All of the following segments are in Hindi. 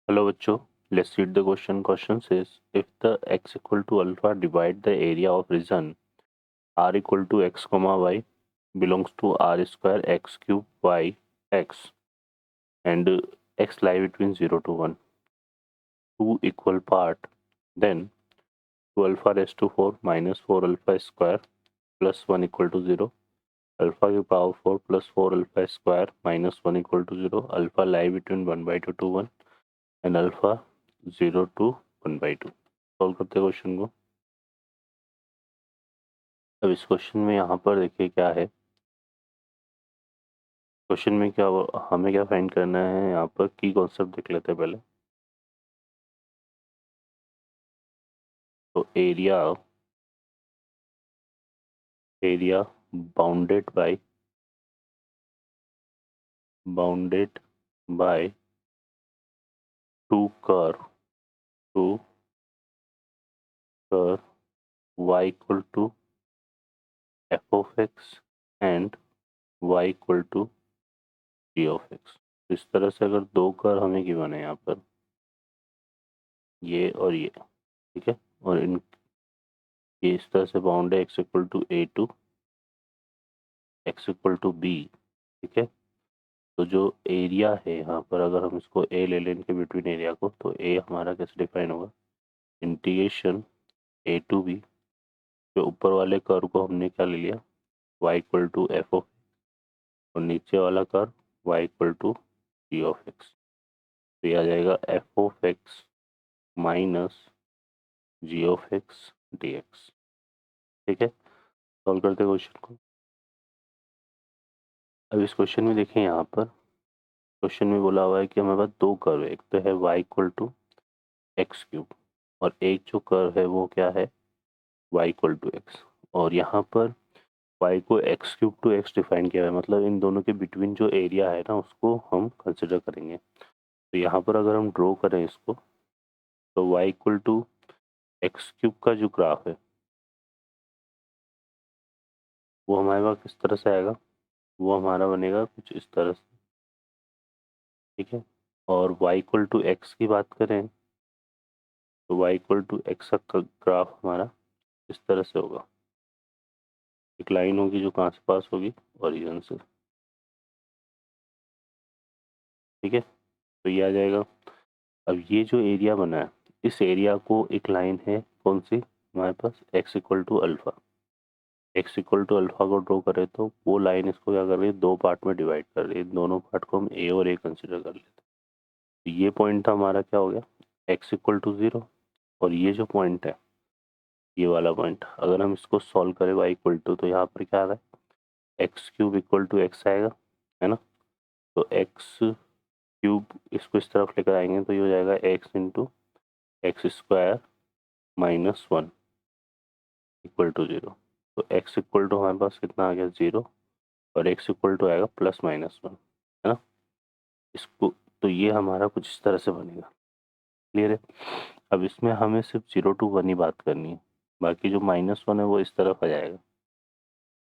Hello बच्चों, let's read the question. Question says if the x equal to alpha divide the area of region r equal to x comma y belongs to r square x cube y x and x lie between 0 to 1, two equal part, then 2 alpha raised to 4 minus 4 alpha square plus 1 equal to 0, alpha की power 4 plus 4 alpha square minus 1 equal to 0, alpha lie between 1 by 2 to 1 and alpha 0 to 1 by 2. Solve करते हैं क्वेश्चन को. अब इस क्वेश्चन में यहाँ पर देखिए क्या है. क्वेश्चन में क्या हमें क्या फाइंड करना है. यहाँ पर की कॉन्सेप्ट देख लेते हैं पहले. तो area bounded by two curve y equal to f of x and y equal to g of x. इस तरह से अगर दो कर्व हमें गिवन है यहाँ पर, ये और ये, ठीक है, और इन ये इस तरह से बाउंड है x equal to a to x equal to b. ठीक है, तो जो एरिया है यहाँ पर, अगर हम इसको ए ले लें इनके बिटवीन एरिया को, तो ए हमारा कैसे डिफाइन होगा. इंटीग्रेशन ए टू बी, जो ऊपर वाले कर्व को हमने क्या ले लिया, y equal to f of, और नीचे वाला curve y equal to g of x. तो ये आ जाएगा f of x minus g of x d x. ठीक है, सॉल्व करते हैं क्वेश्चन को. अब इस क्वेश्चन में देखें, यहाँ पर क्वेश्चन में बोला हुआ है कि हमारे पास दो कर्व है. एक तो है y equal to x cube, और एक जो कर्व है वो क्या है, y इक्वल टू एक्स. और यहाँ पर y को x cube two x define किया है, मतलब इन दोनों के बिटवीन जो एरिया है ना, उसको हम कंसिडर करेंगे. तो यहाँ पर अगर हम ड्रॉ करें इसको, तो y equal to x cube का जो ग्राफ है वो हमारे पास किस तरह से आएगा, वो हमारा बनेगा कुछ इस तरह से. ठीक है, और y इक्वल टू एक्स की बात करें, तो y इक्वल टू एक्स का ग्राफ हमारा इस तरह से होगा. एक लाइन होगी जो कहाँ से पास होगी, ओरिजिन से. ठीक है, तो ये आ जाएगा. अब ये जो एरिया बना है, इस एरिया को एक लाइन है कौन सी हमारे पास, x equal to alpha. x equal to alpha को ड्रॉ करें तो वो लाइन इसको क्या कर रही है, दो पार्ट में डिवाइड कर रही है. दोनों पार्ट को हम a और a कंसिडर कर लेते हैं. तो ये पॉइंट था हमारा क्या हो गया, x इक्वल टू 0. और ये जो पॉइंट है, ये वाला पॉइंट, अगर हम इसको सॉल्व करें y इक्वल टू, तो यहाँ पर क्या आ रहा है, x cube equal to x आएगा, है ना. तो एक्स क्यूब इसको इस तरफ लेकर आएंगे तो ये हो जाएगा x into x square minus 1 equal to 0. तो x इक्वल टू हमारे पास कितना आ गया, 0, और x इक्वल टू आएगा प्लस माइनस 1, है ना. इसको, तो ये हमारा कुछ इस तरह से बनेगा. क्लियर है. अब इसमें हमें सिर्फ 0 टू 1 ही बात करनी है, बाकी जो माइनस 1 है वो इस तरफ आ जाएगा.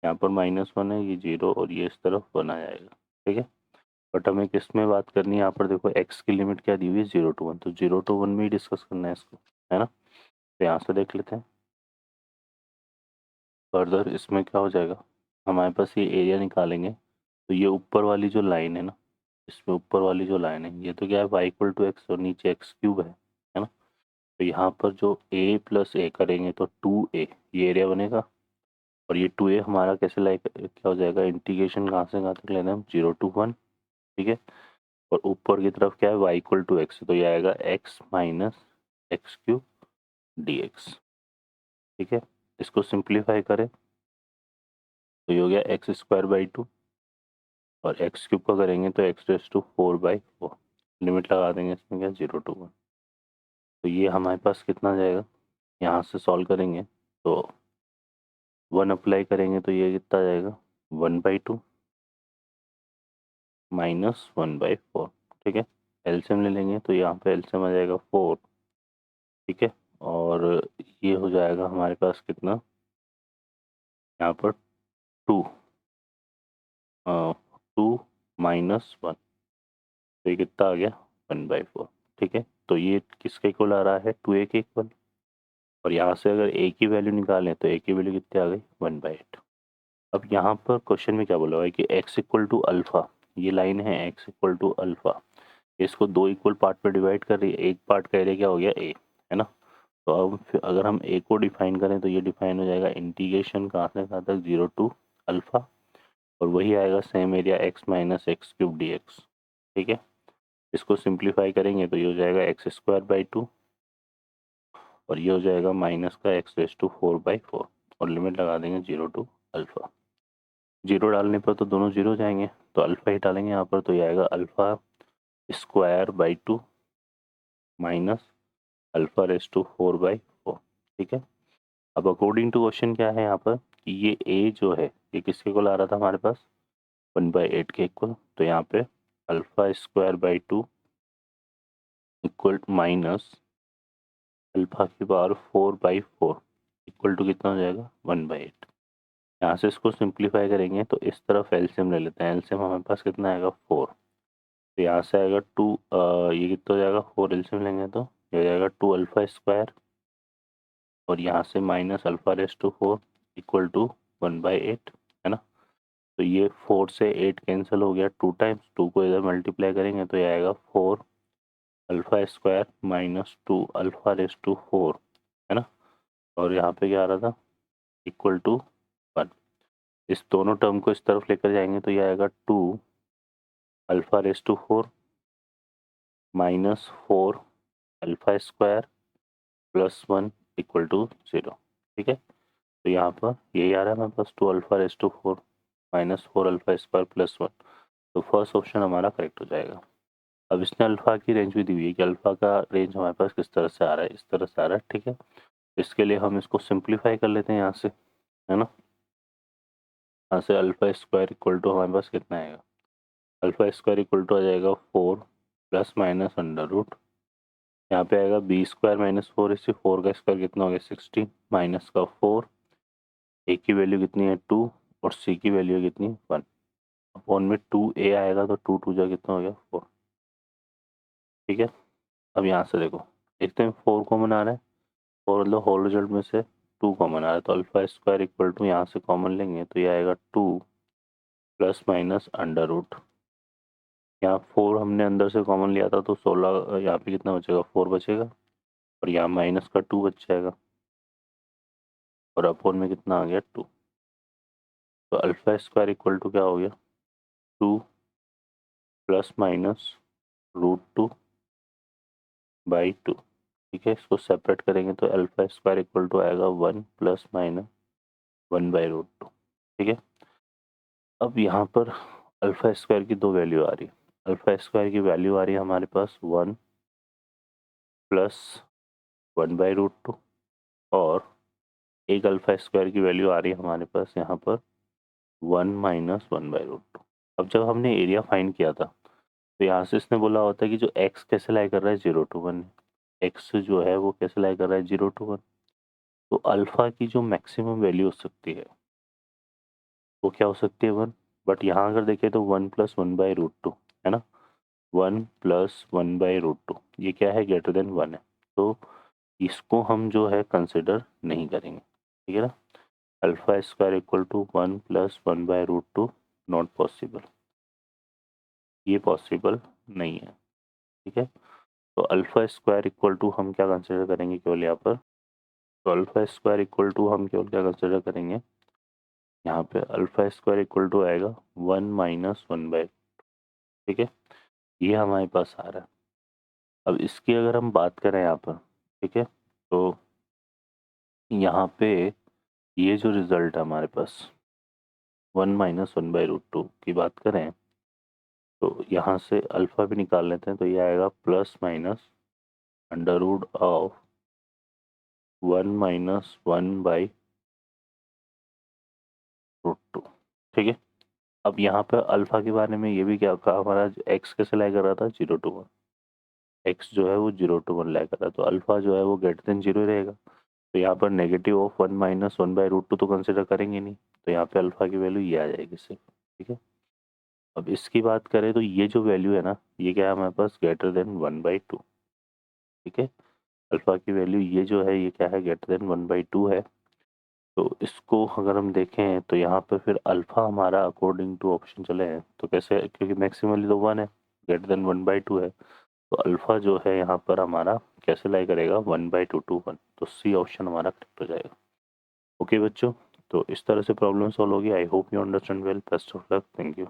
यहाँ पर माइनस 1 है, ये 0, और ये इस तरफ 1 आ जाएगा. ठीक है, बट हमें किस में बात करनी है, यहाँ पर देखो x की लिमिट क्या दी हुई है, 0 टू 1, तो 0 टू 1 में ही डिस्कस करना है इसको, है ना. तो यहाँ से देख लेते हैं फर्दर. इसमें क्या हो जाएगा, हमारे पास ये एरिया निकालेंगे, तो ये ऊपर वाली जो लाइन है ना, इसमें ऊपर वाली जो लाइन है, ये तो क्या है, y इक्वल टू एक्स, और नीचे एक्स क्यूब है ना. तो यहाँ पर जो a प्लस ए करेंगे तो 2a, ये एरिया बनेगा. और ये 2a हमारा कैसे लाइक क्या हो जाएगा, इंटीग्रेशन कहाँ से कहाँ तक लेना है, 0 टू 1. ठीक है, और ऊपर की तरफ क्या है, y इक्वल टू एक्स, तो ये आएगा x minus x cube D x. ठीक है, इसको सिंप्लीफाई करें तो ये हो गया एक्स स्क्वायर बाई 2, और एक्स क्यूब का करेंगे तो एक्स रेस टू 4/4. लिमिट लगा देंगे इसमें क्या, 0 टू 1. तो ये हमारे पास कितना जाएगा, यहाँ से सॉल्व करेंगे तो 1 अप्लाई करेंगे तो ये कितना जाएगा, 1/2 माइनस 1/4. ठीक है, एलसीएम ले लेंगे तो यहाँ पे एलसीएम आ जाएगा 4. ठीक है, और ये हो जाएगा हमारे पास कितना, यहाँ पर 2, 2 माइनस 1, तो ये कितना आ गया, 1/4. ठीक है, तो ये किसके इक्वल आ रहा है, 2a के इक्वल। और यहाँ से अगर a की वैल्यू निकालें तो a की वैल्यू कितनी आ गई, 1/8। अब यहाँ पर क्वेश्चन में क्या बोला हुआ है कि x इक्वल टू अल्फा, ये लाइन है x इक्वल टू अल्फा, इसको दो इक्वल पार्ट में डिवाइड कर रही है, एक पार्ट का एरिया क्या हो गया a, है ना। तो अब फिर अगर हम a को डिफाइन करें तो ये डिफाइन हो जाएगा इंटीग्रेशन कहाँ से कहाँ तक, 0 टू अल्फा, और वही आएगा same area x minus x cube D x. ठीक है, इसको सिंप्लीफाई करेंगे तो ये हो जाएगा x² 2, और ये हो जाएगा माइनस का x⁴/4, और लिमिट लगा देंगे 0 टू अल्फा। 0 डालने पर तो दोनों 0 जाएंगे, तो अल्फा ही डालेंगे यहाँ पर, तो ये आएगा α² 2 माइनस α⁴/4। ठीक है, अब अकॉर्डिंग टू क्वेश्चन क्या है यहाँ पर कि ये a जो है ये किसके इक्वल आ रहा था हमारे पास, 1/8 के इक्वल। तो यहाँ पे α² 2 इक्वल माइनस α⁴/4 इक्वल टू कितना हो जाएगा, 1/8। यहाँ से इसको सिंप्लीफाई करेंगे तो इस तरफ एलसीएम ले लेते हैं, एलसीएम हमारे पास कितना आएगा, 4। तो यहाँ से आएगा 2, ये कितना हो जाएगा, 4 एलसीएम लेंगे तो ये हो जाएगा 2α², और यहाँ से माइनस α⁴ इक्वल टू 1/8, है ना। तो ये 4 से 8 कैंसिल हो गया, 2 टाइम्स 2 को इधर मल्टीप्लाई करेंगे तो ये आएगा 4α² माइनस 2α⁴, है ना। और यहाँ पे क्या आ रहा था, इक्वल टू 1। इस दोनों टर्म को इस तरफ लेकर जाएंगे तो ये आएगा 2α⁴ माइनस 4α² प्लस 1 इक्वल टू 0। ठीक है, तो यहाँ पर यही आ रहा है हमारे पास, 2α⁴ माइनस 4α² प्लस 1। तो फर्स्ट ऑप्शन हमारा करेक्ट हो जाएगा। अब इसने अल्फ़ा की रेंज भी दी हुई है कि अल्फ़ा का रेंज हमारे पास किस तरह से आ रहा है, इस तरह से आ रहा है। ठीक है, इसके लिए हम इसको सिंप्लीफाई कर लेते हैं यहाँ से, है ना। यहाँ से α² इक्वल टू हमारे पास कितना आएगा, α² इक्वल टू आ जाएगा 4 प्लस माइनस अंडर रूट, यहाँ पे आएगा b² माइनस 4, इससे 4 का स्क्वायर कितना हो गया, 16 माइनस का 4, a की वैल्यू कितनी है 2, और c की वैल्यू है कितनी, 1। अपॉन में 2a आएगा तो 2 2 जा कितना हो गया, 4। ठीक है, अब यहाँ से देखो, देखते हैं 4 कॉमन आ रहा है, 4 मतलब होल रिजल्ट में से 2 कॉमन आ रहा है, तो α² इक्वल टू यहाँ से कॉमन लेंगे तो ये आएगा 2 प्लस माइनस अंडर रूट, यहाँ 4 हमने अंदर से कॉमन लिया था तो 16, यहाँ पे कितना बचेगा, 4 बचेगा, और यहाँ माइनस का 2 बच जाएगा, और अपॉन में कितना आ गया, 2। तो α² इक्वल टू क्या हो गया, 2 प्लस माइनस √2/2। ठीक है, इसको सेपरेट करेंगे तो α² इक्वल टू आएगा 1 प्लस माइनस 1/√2। ठीक है, अब यहाँ पर α² की दो वैल्यू आ रही है, α² की वैल्यू आ रही है हमारे पास 1 प्लस 1/√2, और एक α² की वैल्यू आ रही है हमारे पास यहाँ पर 1 माइनस 1/√2। अब जब हमने एरिया फाइंड किया था तो यहाँ से इसने बोला होता है कि जो x कैसे लाई कर रहा है, 0 टू 1, x जो है वो कैसे लाई कर रहा है, 0 टू 1। तो अल्फा की जो मैक्सिमम वैल्यू हो सकती है वो क्या हो सकती है, 1। बट यहाँ अगर देखें तो 1 प्लस 1/√2, है ना, 1 प्लस 1/√2 ये क्या है, ग्रेटर देन 1 है, तो इसको हम जो है कंसिडर नहीं करेंगे। ठीक है ना, α² equal to 1 plus 1/√2 not possible, ये पॉसिबल नहीं है। ठीक है, तो α² इक्वल टू हम क्या कंसिडर करेंगे केवल यहाँ पर, तो α² इक्वल टू हम केवल क्या कंसिडर करेंगे यहाँ पे, α² इक्वल टू आएगा 1 माइनस 1/, ठीक है, ये हमारे पास आ रहा है। अब इसकी अगर हम बात करें यहाँ पर, ठीक है, तो यहाँ पे ये जो रिजल्ट है हमारे पास 1 माइनस 1/√2 की बात करें तो यहाँ से अल्फ़ा भी निकाल लेते हैं, तो ये आएगा plus minus under root of 1 minus 1/√2। ठीक है, अब यहाँ पे अल्फ़ा के बारे में ये भी क्या कहा हमारा, एक्स कैसे लाई कर रहा था, 0 टू 1, एक्स जो है वो 0 टू 1 लाई कर रहा है, तो अल्फ़ा जो है वो ग्रेटर देन 0 रहेगा। तो यहाँ पर नेगेटिव ऑफ 1 माइनस 1/√2 तो कंसिडर करेंगे नहीं, तो यहाँ पे अल्फ़ा की वैल्यू ये आ जाएगी सिर्फ। ठीक है, अब इसकी बात करें तो ये जो वैल्यू है ना, ये क्या है हमारे पास, ग्रेटर देन 1/2। ठीक है। अल्फ़ा की वैल्यू ये जो है ये क्या है, ग्रेटर देन 1/2 है। तो इसको अगर हम देखें तो यहाँ पर फिर अल्फ़ा हमारा अकॉर्डिंग टू ऑप्शन चले हैं तो कैसे, क्योंकि मैक्सिमली तो 1 है, ग्रेटर देन 1/2 है, तो अल्फ़ा जो है यहाँ पर हमारा कैसे लाई करेगा, 1/2 टू 1, तो सी ऑप्शन हमारा करेक्ट हो जाएगा। ओके बच्चों, तो इस तरह से प्रॉब्लम सॉल्व होगी। I hope you understand well. Best of luck. Thank you.